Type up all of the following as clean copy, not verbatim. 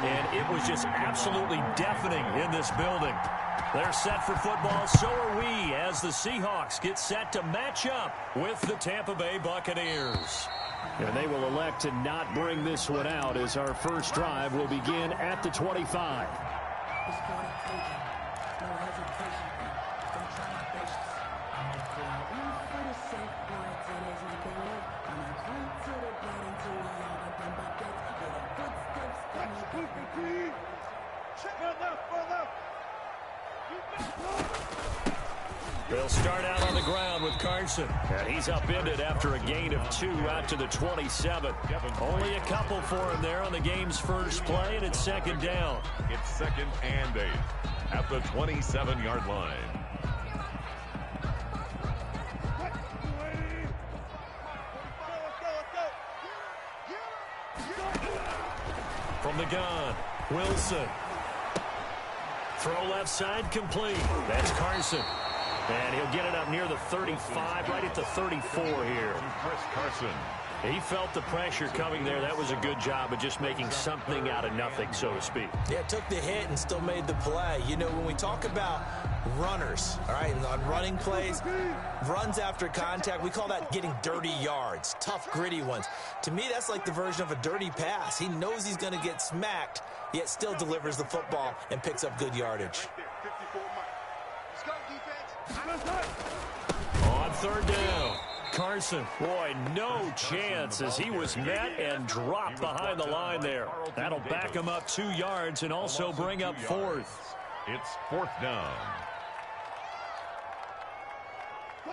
and it was just absolutely deafening in this building. They're set for football, so are we, as the Seahawks get set to match up with the Tampa Bay Buccaneers. And they will elect to not bring this one out as our first drive will begin at the 25. They'll start out on the ground with Carson. And he's upended after a gain of 2 out to the 27. Only a couple for him there on the game's first play, and it's second down. It's 2nd and 8 at the 27-yard line. From the gun, Wilson. Throw left side complete. That's Carson. And he'll get it up near the 35, right at the 34 here. Chris Carson. He felt the pressure coming there. That was a good job of just making something out of nothing, so to speak. Yeah, took the hit and still made the play. You know, when we talk about runners, all right, and on running plays, runs after contact, we call that getting dirty yards, tough, gritty ones. To me, that's like the version of a dirty pass. He knows he's going to get smacked, yet still delivers the football and picks up good yardage. On third down, Carson. Boy, no chance as he was met and dropped behind the line there. That'll back him up 2 yards and also bring up 4th. It's 4th down.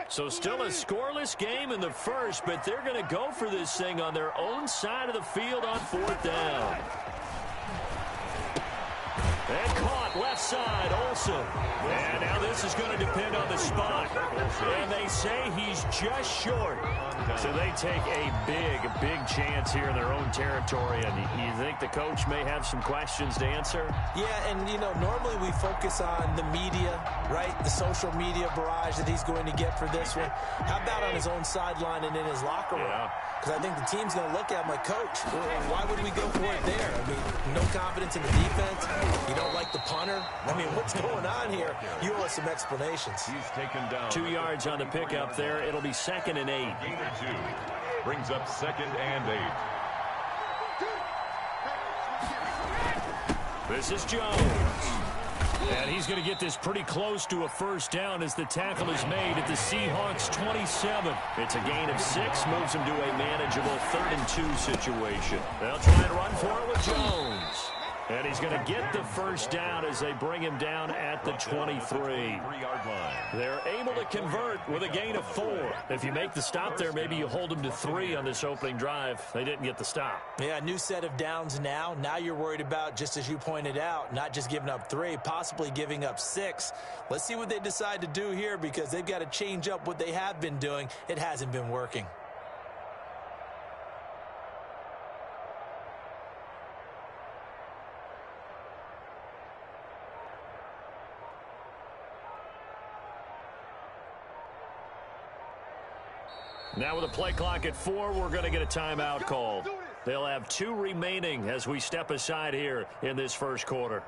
So still a scoreless game in the first, but they're going to go for this thing on their own side of the field on 4th down. And caught left side, Olsen. And now this is going to depend on the spot. And they say he's just short. So they take a big chance here in their own territory. And you think the coach may have some questions to answer? Yeah, and, you know, normally we focus on the media, right? The social media barrage that he's going to get for this one. How about on his own sideline and in his locker room? Because I think the team's going to look at him like, Coach, why would we go for it there? I mean, no confidence in the defense. You don't like the punter? I mean, what's going on here? You owe us some explanations. He's taken down 2 yards on the pickup there. It'll be 2nd and 8. Gain of 2 brings up 2nd and 8. This is Jones. And he's going to get this pretty close to a first down as the tackle is made at the Seahawks 27. It's a gain of 6, moves him to a manageable 3rd and 2 situation. They'll try and run for it with Jones. And he's going to get the first down as they bring him down at the 23. 3-yard line. They're able to convert with a gain of 4. If you make the stop there, maybe you hold them to 3 on this opening drive. They didn't get the stop. Yeah, new set of downs now. Now you're worried about, just as you pointed out, not just giving up 3, possibly giving up 6. Let's see what they decide to do here because they've got to change up what they have been doing. It hasn't been working. Now with a play clock at 4, we're going to get a timeout called. They'll have 2 remaining as we step aside here in this first quarter.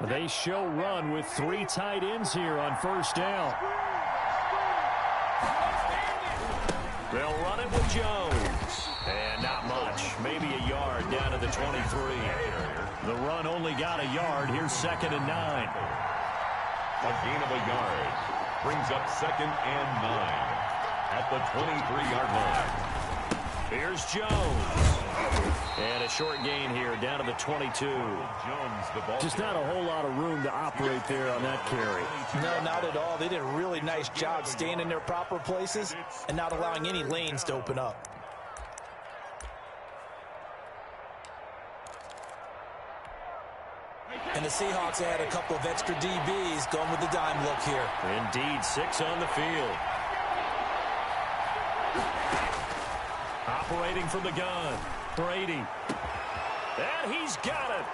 They show run with 3 tight ends here on first down. They'll run it with Jones. And not much. Maybe a yard down to the 23. The run only got a yard. Here's 2nd and 9. A gain of a yard brings up 2nd and 9 at the 23-yard line. Here's Jones. And a short gain here down to the 22. Just not a whole lot of room to operate there on that carry. No, not at all. They did a really nice job staying in their proper places and not allowing any lanes to open up. And the Seahawks add a couple of extra DBs going with the dime look here. Indeed, 6 on the field. Operating from the gun, Brady. And he's got it.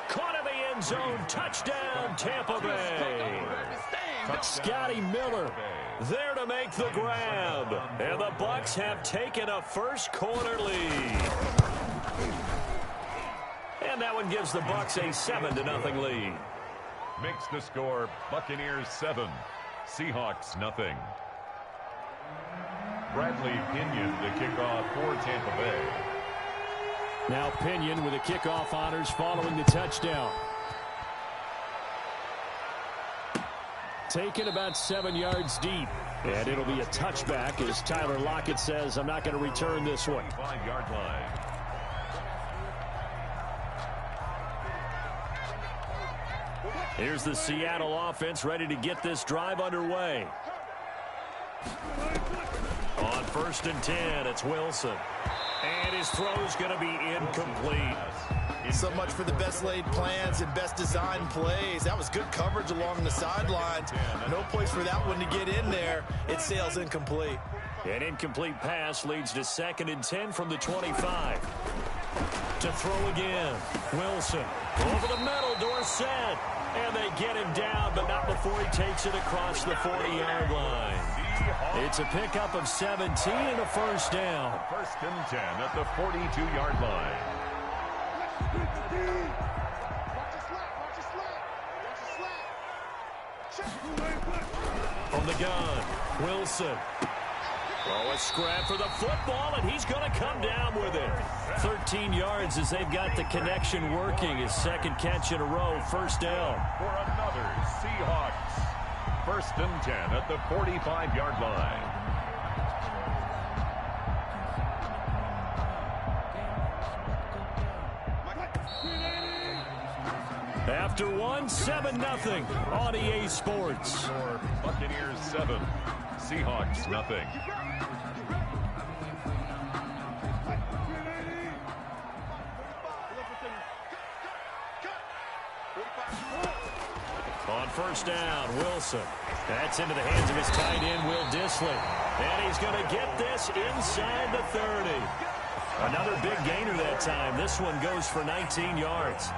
Caught in the end zone. Touchdown, Tampa Bay. Scotty Miller there to make the grab. And the Bucs have taken a first quarter lead. And that one gives the Bucs a 7-0 lead. Makes the score Buccaneers 7, Seahawks nothing. Bradley Pinion the kickoff for Tampa Bay. Now Pinion with the kickoff honors following the touchdown. Taken about 7 yards deep. And it'll be a touchback as Tyler Lockett says, I'm not going to return this one. 5-yard line. Here's the Seattle offense ready to get this drive underway. On 1st and 10, it's Wilson. And his throw's going to be incomplete. So much for the best laid plans and best designed plays. That was good coverage along the sidelines. No place for that one to get in there. It sails incomplete. An incomplete pass leads to 2nd and 10 from the 25. To throw again. Wilson. Over the middle, Dorsett. And they get him down, but not before he takes it across the 40-yard line. It's a pickup of 17 and a first down. 1st and 10 at the 42-yard line. From the gun, Wilson. Oh, a scrap for the football, and he's going to come down with it. 13 yards as they've got the connection working. His 2nd catch in a row, first down. For another Seahawks. 1st and 10 at the 45-yard line. After one, 7-0 on EA Sports. For Buccaneers 7, Seahawks nothing. On 1st down, Wilson. That's into the hands of his tight end, Will Dissly. And he's going to get this inside the 30. Another big gainer that time. This one goes for 19 yards.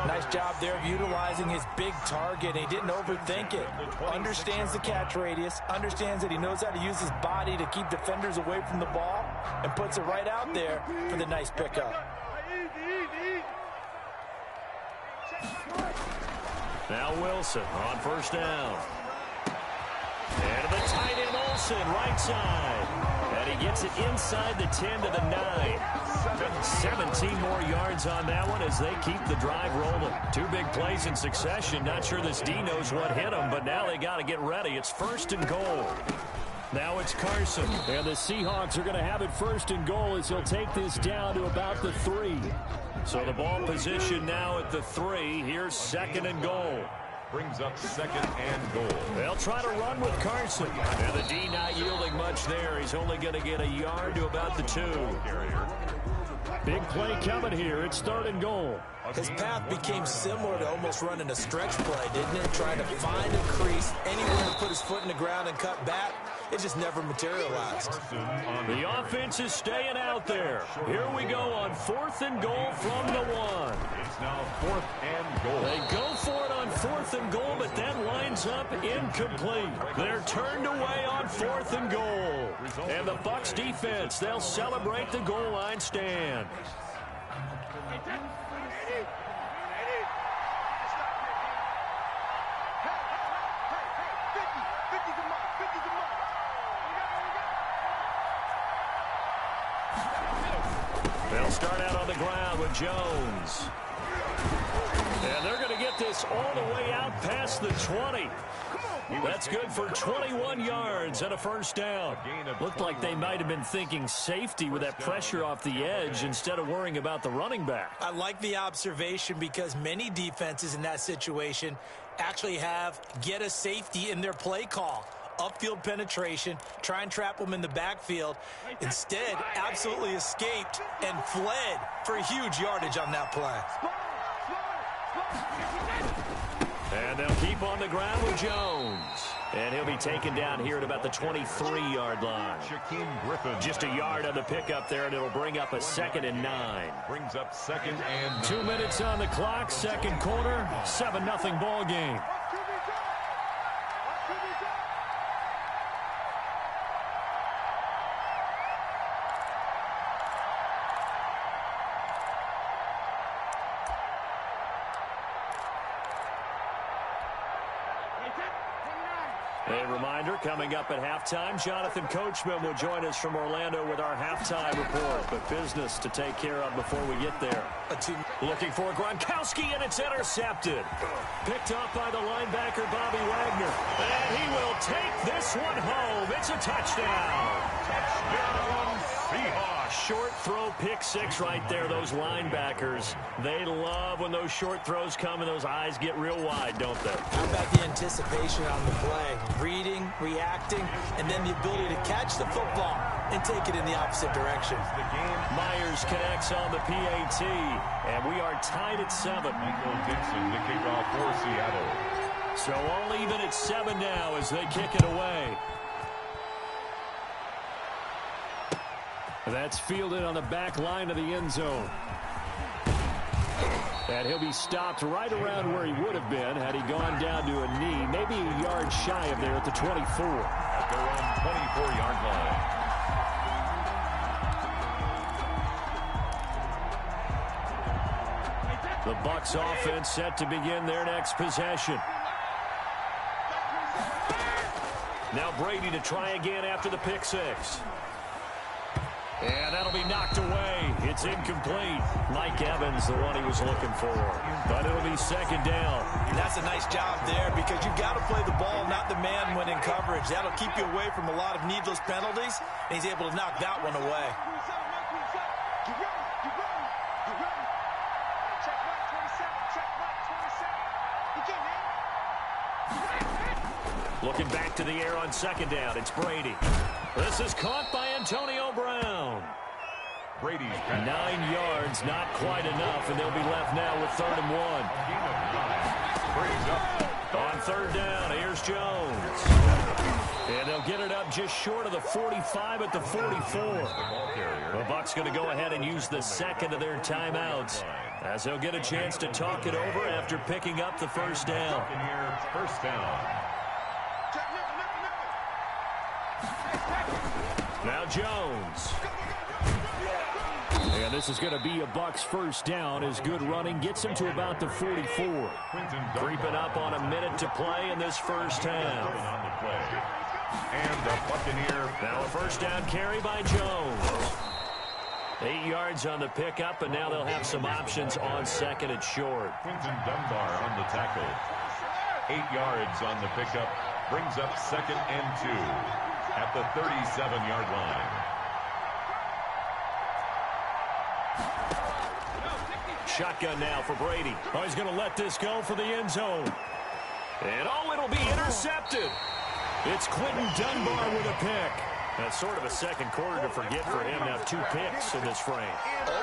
Nice job there of utilizing his big target. He didn't overthink it. Understands the catch radius. Understands that he knows how to use his body to keep defenders away from the ball. And puts it right out there for the nice pickup. Now Wilson on 1st down. And the tight end Olsen, right side. And he gets it inside the 10 to the 9. 17 more yards on that one as they keep the drive rolling. 2 big plays in succession. Not sure this D knows what hit him, but now they got to get ready. It's 1st and goal. Now it's Carson. And the Seahawks are going to have it 1st and goal as he'll take this down to about the 3. So the ball position now at the 3. Here's 2nd and goal. Brings up 2nd and goal. They'll try to run with Carson. And the D not yielding much there. He's only going to get a yard to about the 2. Big play coming here. It's 3rd and goal. His path became similar to almost running a stretch play, didn't it? Trying to find a crease, anywhere to put his foot in the ground and cut back. It just never materialized. The offense is staying out there. Here we go on 4th and goal from the 1. It's now 4th and goal. They go for it on 4th and goal, but that lines up incomplete. They're turned away on 4th and goal. And the Bucs defense, they'll celebrate the goal line stand. They'll start out on the ground with Jones. And they're going to get this all the way out past the 20. That's good for 21 yards and a first down. Looked like they might have been thinking safety with that pressure off the edge instead of worrying about the running back. I like the observation because many defenses in that situation actually have get a safety in their play call. Upfield penetration, try and trap them in the backfield. Instead, absolutely escaped and fled for a huge yardage on that play. And they'll keep on the ground with Jones. And he'll be taken down here at about the 23-yard line. Just a yard on the pickup there, and it'll bring up a 2nd and 9. Brings up 2nd and 9. 2 minutes on the clock, second quarter, 7-0 ball game. A reminder, coming up at halftime, Jonathan Coachman will join us from Orlando with our halftime report. But business to take care of before we get there. Looking for Gronkowski, and it's intercepted. Picked off by the linebacker, Bobby Wagner. And he will take this one home. It's a touchdown. Touchdown, Seahawks. Short throw, pick six right there. Those linebackers, they love when those short throws come and those eyes get real wide, don't they? How about the anticipation on the play? Reading, reacting, and then the ability to catch the football and take it in the opposite direction. Myers connects on the PAT, and we are tied at 7. Michael Dixon to kick off for Seattle. So all even at 7 now as they kick it away. That's fielded on the back line of the end zone. And he'll be stopped right around where he would have been had he gone down to a knee, maybe a yard shy of there at the 24. At their own 24-yard line. The Bucs offense set to begin their next possession. Now Brady to try again after the pick six. And that'll be knocked away. It's incomplete. Mike Evans, the one he was looking for. But it'll be second down. That's a nice job there because you've got to play the ball, not the man when in coverage. That'll keep you away from a lot of needless penalties, and he's able to knock that one away. Looking back to the air on second down. It's Brady. This is caught by Antonio Brown. Brady's 9 yards, not quite enough, and they'll be left now with 3rd and 1. Brady's up. On third down, here's Jones. And they'll get it up just short of the 45 at the 44. The Bucs going to go ahead and use the second of their timeouts as they'll get a chance to talk it over after picking up the first down. First down. Now Jones. And this is going to be a Bucs first down. His good running gets him to about the 44. Creeping up on a minute to play in this first half. And the Buccaneer. Now a first down carry by Jones. 8 yards on the pickup, and now they'll have some options on second and short. Quinton Dunbar on the tackle. 8 yards on the pickup. Brings up 2nd and 2 at the 37-yard line. Shotgun now for Brady. Oh, he's going to let this go for the end zone. And oh, it'll be intercepted. It's Quinton Dunbar with a pick. That's sort of a second quarter to forget for him to have 2 picks in this frame.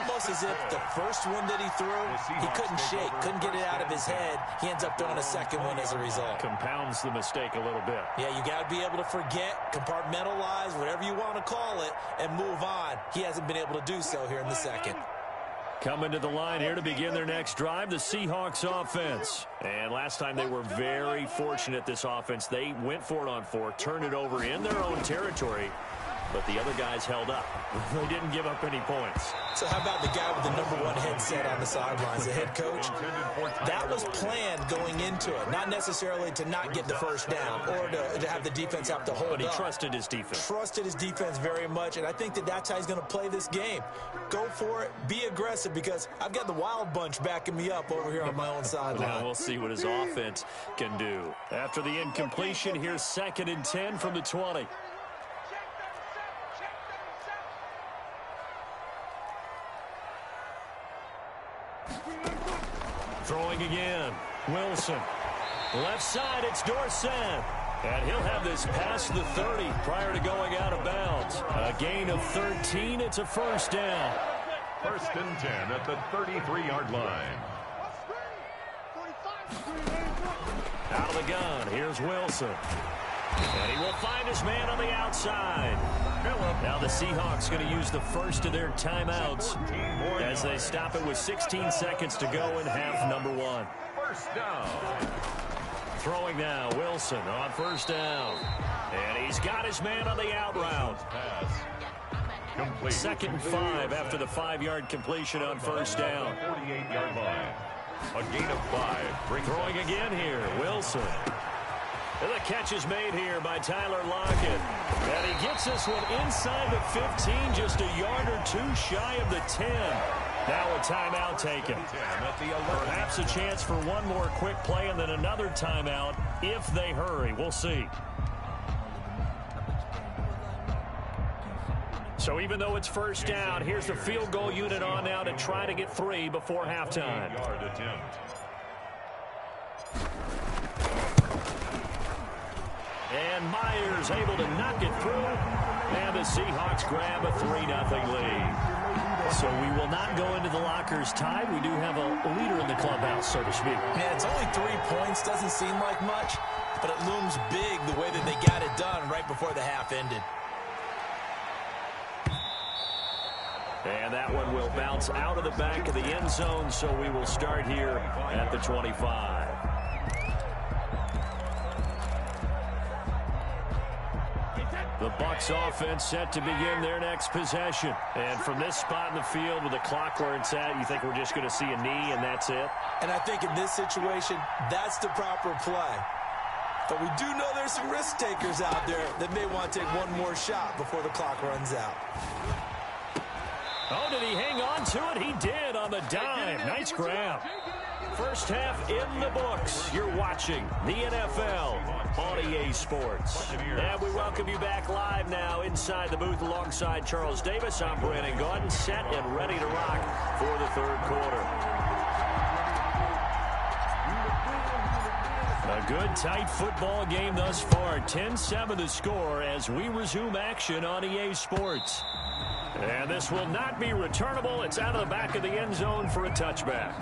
Almost as if the first one that he threw, he couldn't shake, couldn't get it out of his head. He ends up throwing a second one as a result. Compounds the mistake a little bit. Yeah, you got to be able to forget, compartmentalize, whatever you want to call it, and move on. He hasn't been able to do so here in the second. Coming to the line here to begin their next drive, the Seahawks offense. And last time they were very fortunate, this offense. They went for it on 4, turned it over in their own territory, but the other guys held up. They didn't give up any points. So how about the guy with the #1 headset on the sidelines, the head coach? That was planned going into it, not necessarily to not get the first down or to have the defense have to hold up. But he trusted his defense. Trusted his defense very much, and I think that that's how he's going to play this game. Go for it, be aggressive, because I've got the wild bunch backing me up over here on my own sideline. Now we'll see what his offense can do. After the incompletion, here's 2nd and 10 from the 20. Throwing again. Wilson. Left side, it's Dorsett. And he'll have this past the 30 prior to going out of bounds. A gain of 13. It's a first down. 1st and 10 at the 33-yard line. Out of the gun, here's Wilson. And he will find his man on the outside. Now the Seahawks going to use the first of their timeouts as they stop it with 16 seconds to go in half number 1. First down. Throwing now, Wilson on first down. And he's got his man on the out route. Pass. Complete. 2nd and 5 after the 5-yard completion on first down. 48-yard line. A gain of 5. Throwing again here, Wilson. And the catch is made here by Tyler Lockett. And he gets this one inside the 15, just a yard or two shy of the 10. Now a timeout taken. Perhaps a chance for one more quick play and then another timeout if they hurry. We'll see. So even though it's first down, here's the field goal unit on now to try to get 3 before halftime. And Myers able to knock it through. And the Seahawks grab a 3-0 lead. So we will not go into the lockers tied. We do have a leader in the clubhouse, so to speak. Man, it's only 3 points. Doesn't seem like much, but it looms big the way that they got it done right before the half ended. And that one will bounce out of the back of the end zone, so we will start here at the 25. The Bucs offense set to begin their next possession. And from this spot in the field with the clock where it's at, you think we're just going to see a knee and that's it? And I think in this situation, that's the proper play. But we do know there's some risk takers out there that may want to take one more shot before the clock runs out. Oh, did he hang on to it? He did on the dime. Nice grab. First half in the books. You're watching the NFL on EA Sports. And we welcome you back live now inside the booth alongside Charles Davis. I'm Brandon Gordon, set and ready to rock for the third quarter. A good, tight football game thus far. 10-7 the score as we resume action on EA Sports. And this will not be returnable. It's out of the back of the end zone for a touchback.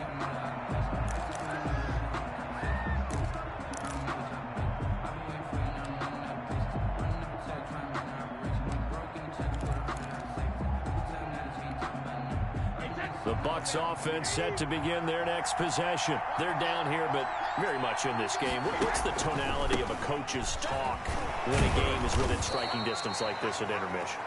The Bucs offense set to begin their next possession. They're down here, but very much in this game. What's the tonality of a coach's talk when a game is within striking distance like this at intermission?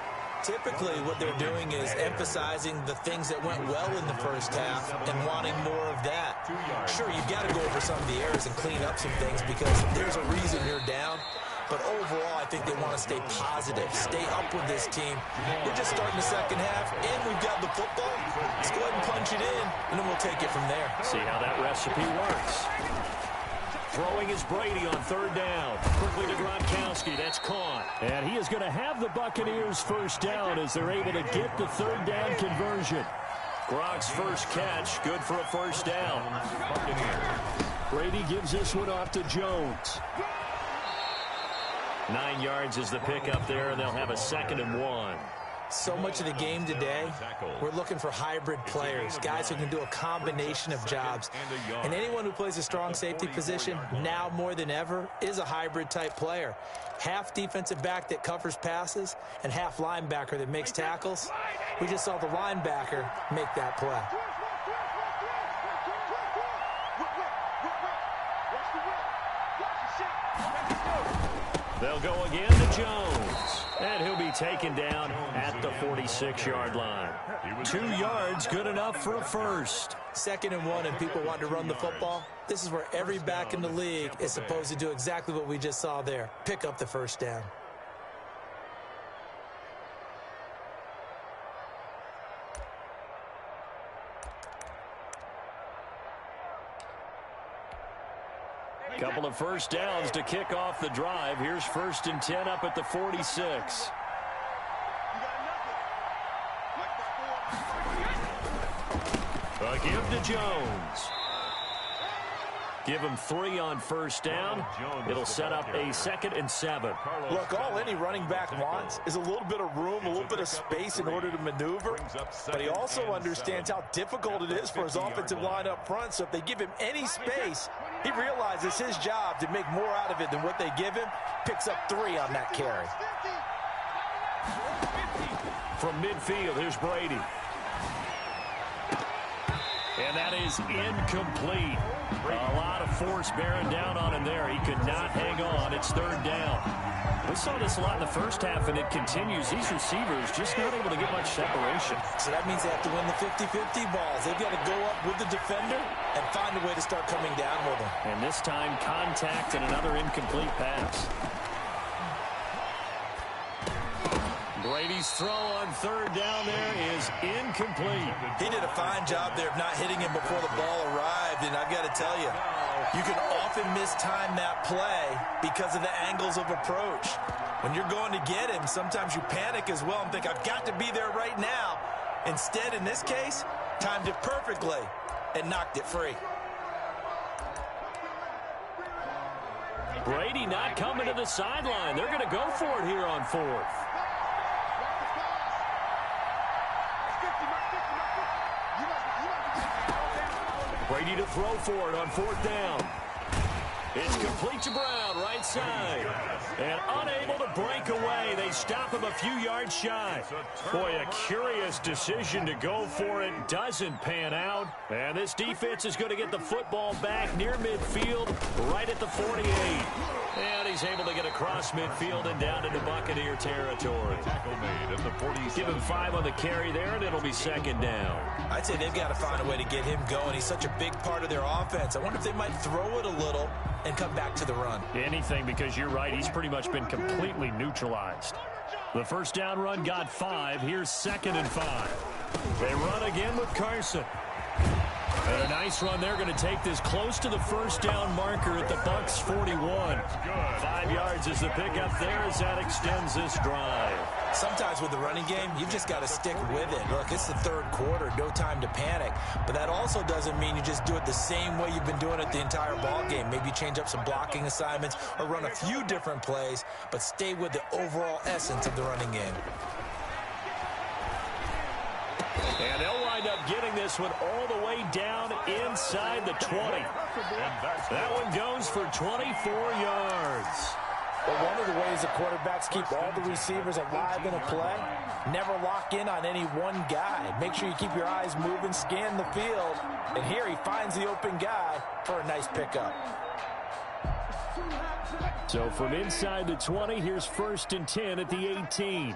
Typically, what they're doing is emphasizing the things that went well in the first half and wanting more of that. Sure, you've got to go over some of the errors and clean up some things because there's a reason you're down. But overall, I think they want to stay positive, stay up with this team. We're just starting the second half, and we've got the football. Let's go ahead and punch it in, and then we'll take it from there. See how that recipe works. Throwing is Brady on third down. Quickly to Gronkowski. That's caught. And he is going to have the Buccaneers first down as they're able to get the third down conversion. Gronk's first catch, good for a first down. Brady gives this one off to Jones. 9 yards is the pickup there, and they'll have a 2nd and 1. So much of the game today, we're looking for hybrid players, guys who can do a combination of jobs. And anyone who plays a strong safety position, now more than ever, is a hybrid-type player. Half defensive back that covers passes and half linebacker that makes tackles. We just saw the linebacker make that play. They'll go again to Jones. And he'll be taken down at the 46-yard line. 2 yards, good enough for a first. 2nd and 1, and people want to run the football. This is where every back in the league is supposed to do exactly what we just saw there. Pick up the first down. Couple of first downs to kick off the drive. Here's 1st and 10 up at the 46. A give to Jones. Give him 3 on first down. It'll set up a 2nd and 7. Look, all any running back wants is a little bit of room, a little bit of space in order to maneuver. But he also understands how difficult it is for his offensive line up front. So if they give him any space, He realizes his job to make more out of it than what they give him. Picks up 3 on that carry. From midfield, here's Brady. And that is incomplete. A lot of force bearing down on him there. He could not hang on. It's 3rd down. We saw this a lot in the first half, and it continues. These receivers just not able to get much separation. So that means they have to win the 50-50 balls. They've got to go up with the defender and find a way to start coming down with them. And this time, contact and another incomplete pass. Brady's throw on 3rd down there is incomplete. He did a fine job there of not hitting him before the ball arrived, and I've got to tell you, you can often mistime that play because of the angles of approach. When you're going to get him, sometimes you panic as well and think, I've got to be there right now. Instead, in this case, timed it perfectly and knocked it free. Brady not coming to the sideline. They're going to go for it here on 4th. Brady to throw for it on 4th down. It's complete to Brown, right side. And unable to break away. They stop him a few yards shy. Boy, a curious decision to go for it. Doesn't pan out. And this defense is going to get the football back near midfield, right at the 48. And he's able to get across midfield and down into Buccaneer territory. Tackle made at the 47. Give him 5 on the carry there, and it'll be 2nd down. I'd say they've got to find a way to get him going. He's such a big part of their offense. I wonder if they might throw it a little and come back to the run. Anything, because you're right. He's pretty much been completely neutralized. The 1st down run got 5. Here's 2nd and 5. They run again with Carson. And a nice run. They're going to take this close to the 1st down marker at the Bucs 41. 5 yards is the pickup there as that extends this drive. Sometimes with the running game, you've just got to stick with it. Look, it's the 3rd quarter, no time to panic. But that also doesn't mean you just do it the same way you've been doing it the entire ball game. Maybe change up some blocking assignments or run a few different plays, but stay with the overall essence of the running game. And they'll wind up getting this one all the way down inside the 20. That one goes for 24 yards. But one of the ways the quarterbacks keep all the receivers alive in a play, never lock in on any one guy. Make sure you keep your eyes moving, scan the field. And here he finds the open guy for a nice pickup. So from inside the 20, here's 1st and 10 at the 18.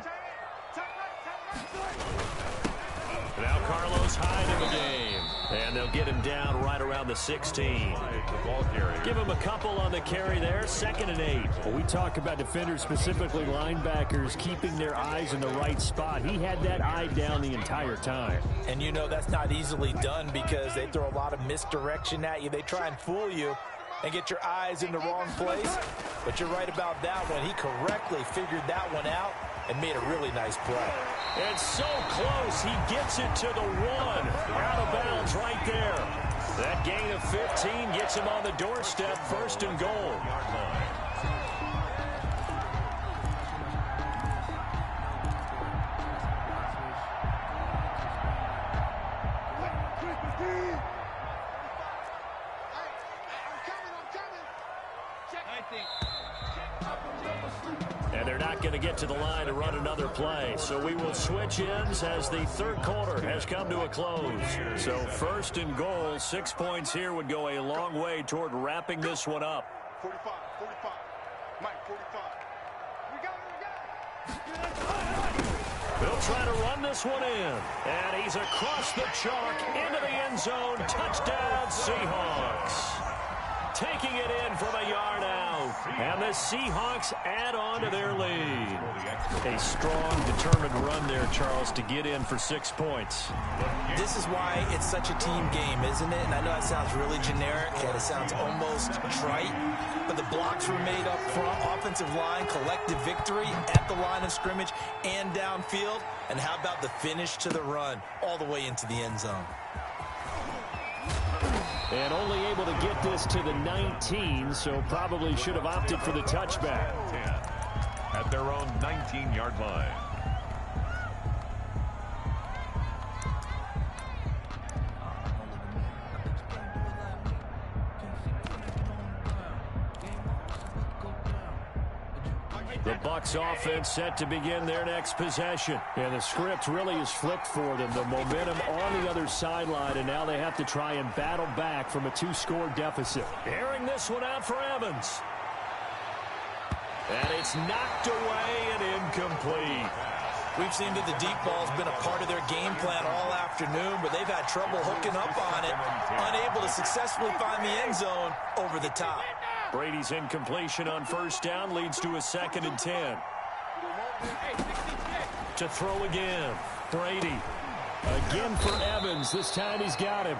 Now Carlos Hyde in the game. And they'll get him down right around the 16. Give him a couple on the carry there. 2nd and 8. Well, we talk about defenders, specifically linebackers, keeping their eyes in the right spot. He had that eye down the entire time. And you know that's not easily done because they throw a lot of misdirection at you. They try and fool you and get your eyes in the wrong place. But you're right about that one. He correctly figured that one out and made a really nice play. It's so close. He gets it to the 1. Out of bounds right there. That gain of 15 gets him on the doorstep. 1st and goal. And they're not going to get to the line to run another play. So we will switch ends as the 3rd quarter has come to a close. So 1st and goal, 6 points here would go a long way toward wrapping this one up. 45, Mike, 45. We got it. They'll try to run this one in. And he's across the chalk into the end zone. Touchdown, Seahawks. Taking it in from a yard out. And the Seahawks add on to their lead. A strong, determined run there, Charles, to get in for 6 points. This is why it's such a team game, isn't it? And I know that sounds really generic and it sounds almost trite, but the blocks were made up front, offensive line, collective victory at the line of scrimmage and downfield. And how about the finish to the run all the way into the end zone? And only able to get this to the 19, so probably should have opted for the touchback. 10 at their own 19-yard line. The Bucs offense set to begin their next possession. Yeah, the script really is flipped for them. The momentum on the other sideline, and now they have to try and battle back from a 2-score deficit. Airing this one out for Evans. And it's knocked away and incomplete. We've seen that the deep ball's been a part of their game plan all afternoon, but they've had trouble hooking up on it, unable to successfully find the end zone over the top. Brady's incompletion on first down leads to a 2nd and 10. To throw again. Brady. Again for Evans. This time he's got him.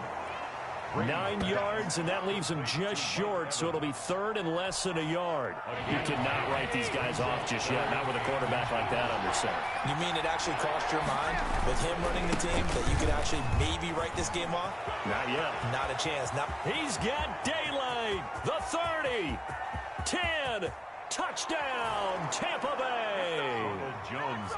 9 yards, and that leaves him just short, so it'll be 3rd and less than a yard. You cannot write these guys off just yet, not with a quarterback like that under center. You mean it actually crossed your mind with him running the team that you could actually maybe write this game off? Not yet. Not a chance. He's got daylight. The 30. 10. Touchdown, Tampa Bay.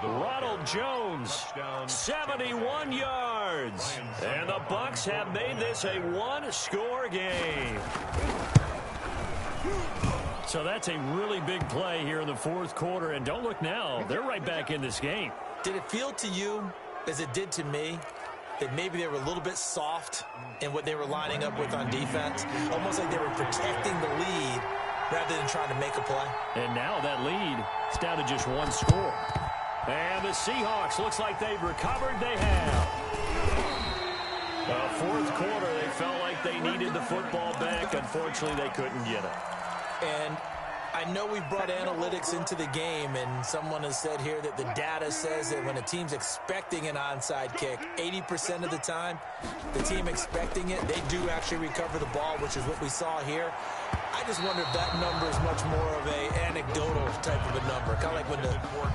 Ronald Jones, 71 yards. And the Bucs have made this a 1-score game. So that's a really big play here in the 4th quarter. And don't look now, they're right back in this game. Did it feel to you, as it did to me, that maybe they were a little bit soft in what they were lining up with on defense? Almost like they were protecting the lead rather than trying to make a play. And now that lead is down to just 1 score. And the Seahawks, looks like they've recovered. They have. The 4th quarter, they felt like they needed the football back. Unfortunately, they couldn't get it. And I know we brought analytics into the game, and someone has said here that the data says that when a team's expecting an onside kick, 80% of the time, the team expecting it, they do actually recover the ball, which is what we saw here. I just wonder if that number is much more of an anecdotal type of a number. Kind of like when the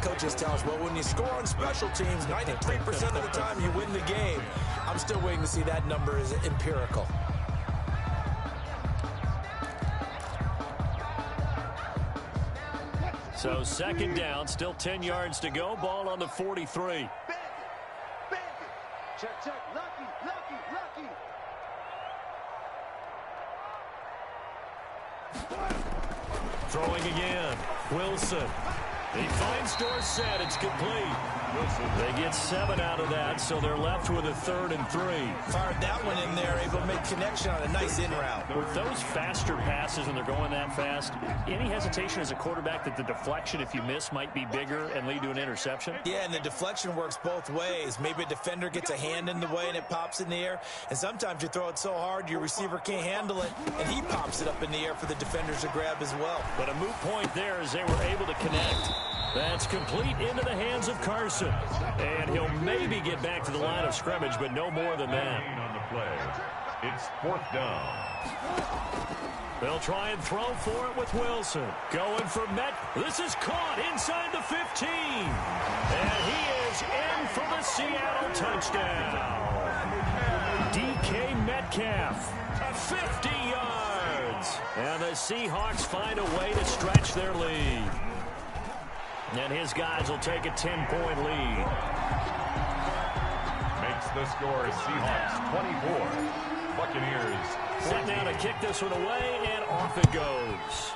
coaches tell us, well, when you score on special teams, 93% of the time you win the game. I'm still waiting to see that number is empirical. So 2nd down, still 10 yards to go. Ball on the 43. Check, lucky. Throwing again. Wilson. He finds Dorsett. It's complete. They get 7 out of that, so they're left with a 3rd and 3. Fired that one in there, able to make connection on a nice in route. With those faster passes and they're going that fast, any hesitation as a quarterback that the deflection, if you miss, might be bigger and lead to an interception? Yeah, and the deflection works both ways. Maybe a defender gets a hand in the way and it pops in the air. And sometimes you throw it so hard your receiver can't handle it, and he pops it up in the air for the defenders to grab as well. But a moot point there as they were able to connect. That's complete into the hands of Carson. And he'll maybe get back to the line of scrimmage, but no more than that. On the play. It's 4th down. They'll try and throw for it with Wilson. Going for Met. This is caught inside the 15. And he is in for the Seattle touchdown. DK Metcalf, 50 yards. And the Seahawks find a way to stretch their lead. And his guys will take a 10-point lead. Makes the score Seahawks 24. Buccaneers. Set now to kick this one away, and off it goes.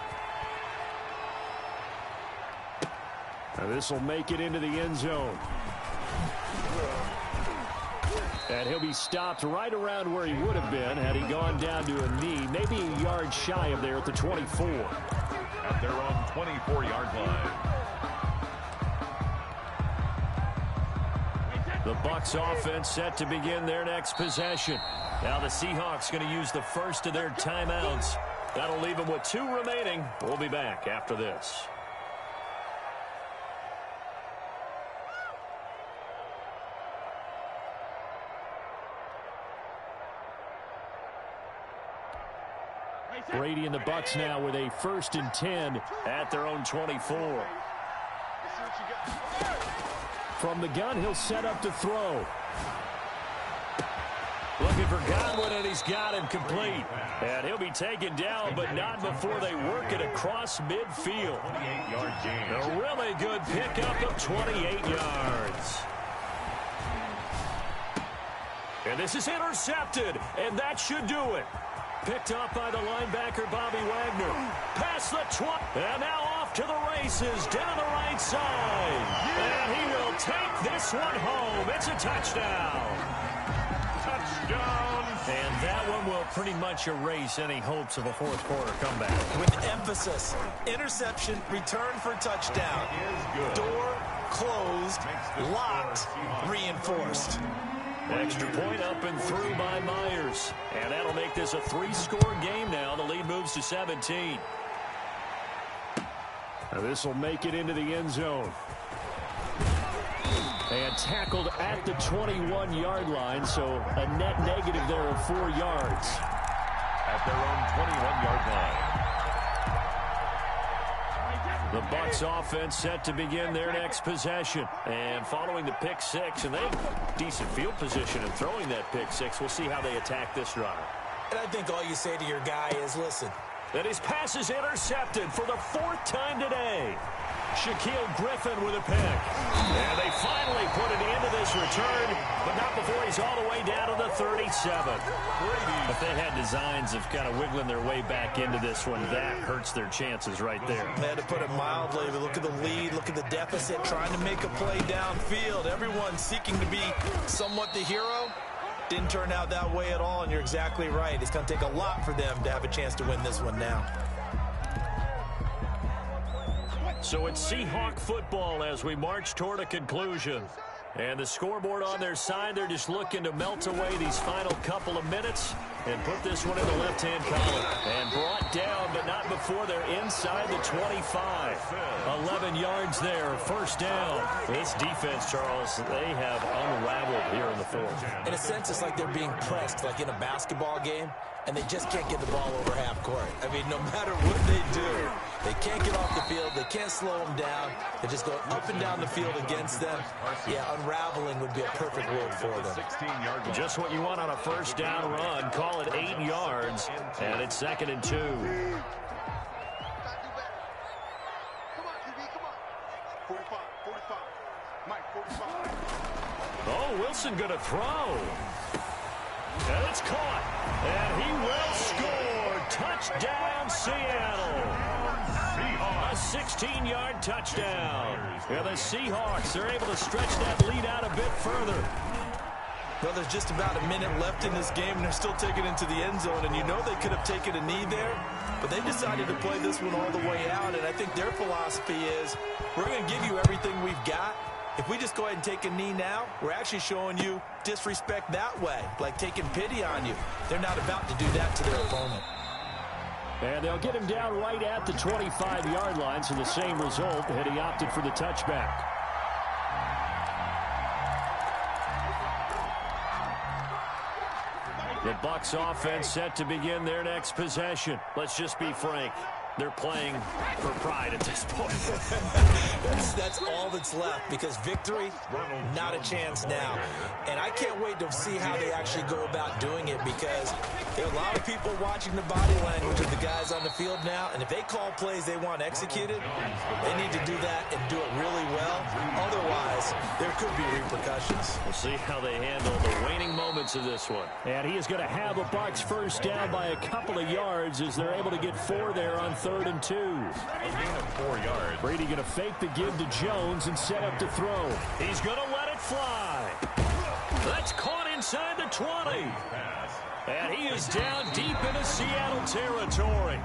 Now this will make it into the end zone. And he'll be stopped right around where he would have been had he gone down to a knee, maybe a yard shy of there at the 24. At their own 24-yard line. The Bucs offense set to begin their next possession. Now the Seahawks going to use the first of their timeouts. That'll leave them with 2 remaining. We'll be back after this. Brady and the Bucs now with a 1st and 10 at their own 24. From the gun, he'll set up to throw. Looking for Godwin, and he's got him complete. And he'll be taken down, but not before they work it across midfield. 28-yard gain. A really good pickup of 28 yards. And this is intercepted, and that should do it. Picked up by the linebacker, Bobby Wagner. Past the 20, and now off off to the races down the right side. And he will take this one home. It's a touchdown. Touchdown. And that one will pretty much erase any hopes of a fourth quarter comeback. With emphasis, interception, return for touchdown. Door closed, locked, reinforced. Extra point up and through by Myers. And that'll make this a 3-score game now. The lead moves to 17. Now this will make it into the end zone. And tackled at the 21-yard line, so a net negative there of 4 yards. At their own 21-yard line. The Bucs offense set to begin their next possession. And following the pick six, and they have decent field position in throwing that pick six. We'll see how they attack this drive. And I think all you say to your guy is, listen. And his pass is intercepted for the 4th time today. Shaquille Griffin with a pick. And they finally put it into this return, but not before he's all the way down to the 37. If they had designs of kind of wiggling their way back into this one, that hurts their chances right there. They had to put it mildly, but look at the lead, look at the deficit, trying to make a play downfield. Everyone seeking to be somewhat the hero. Didn't turn out that way at all, and you're exactly right. It's going to take a lot for them to have a chance to win this one now. So it's Seahawk football as we march toward a conclusion. And the scoreboard on their side, they're just looking to melt away these final couple of minutes and put this one in the left-hand column. And brought down, but not before they're inside the 25. 11 yards there, first down. This defense, Charles, they have unraveled here in the fourth. In a sense, it's like they're being pressed, like in a basketball game, and they just can't get the ball over half court. I mean, no matter what they do, they can't get off the field. They can't slow them down. They just go up and down the field against them. Yeah, unraveling would be a perfect word for them. Just what you want on a first down run. Call it 8 yards, and it's 2nd and 2. Come on, QB, come on. 45, 45. Mike, 45. Oh, Wilson going to throw. And it's caught. And he will score. Touchdown, Seattle. A 16-yard touchdown. Yeah, the Seahawks are able to stretch that lead out a bit further. Well, there's just about a minute left in this game, and they're still taking it into the end zone. And you know they could have taken a knee there, but they decided to play this one all the way out. And I think their philosophy is, we're going to give you everything we've got. If we just go ahead and take a knee now, we're actually showing you disrespect that way, like taking pity on you. They're not about to do that to their opponent. And they'll get him down right at the 25-yard line, so the same result, and he opted for the touchback. The Bucs offense set to begin their next possession. Let's just be frank. They're playing for pride at this point. That's all that's left, because victory, not a chance now. And I can't wait to see how they actually go about doing it, because there are a lot of people watching the body language of the guys on the field now, and if they call plays they want executed, they need to do that and do it really well. Otherwise, there could be repercussions. We'll see how they handle the waning moments of this one. And he is going to have the Bucs first down by a couple of yards as they're able to get 4 there on 3rd and 2. A gain of 4 yards. Brady going to fake the give to Jones and set up to throw. He's going to let it fly. That's caught inside the 20. And he is down deep into Seattle territory.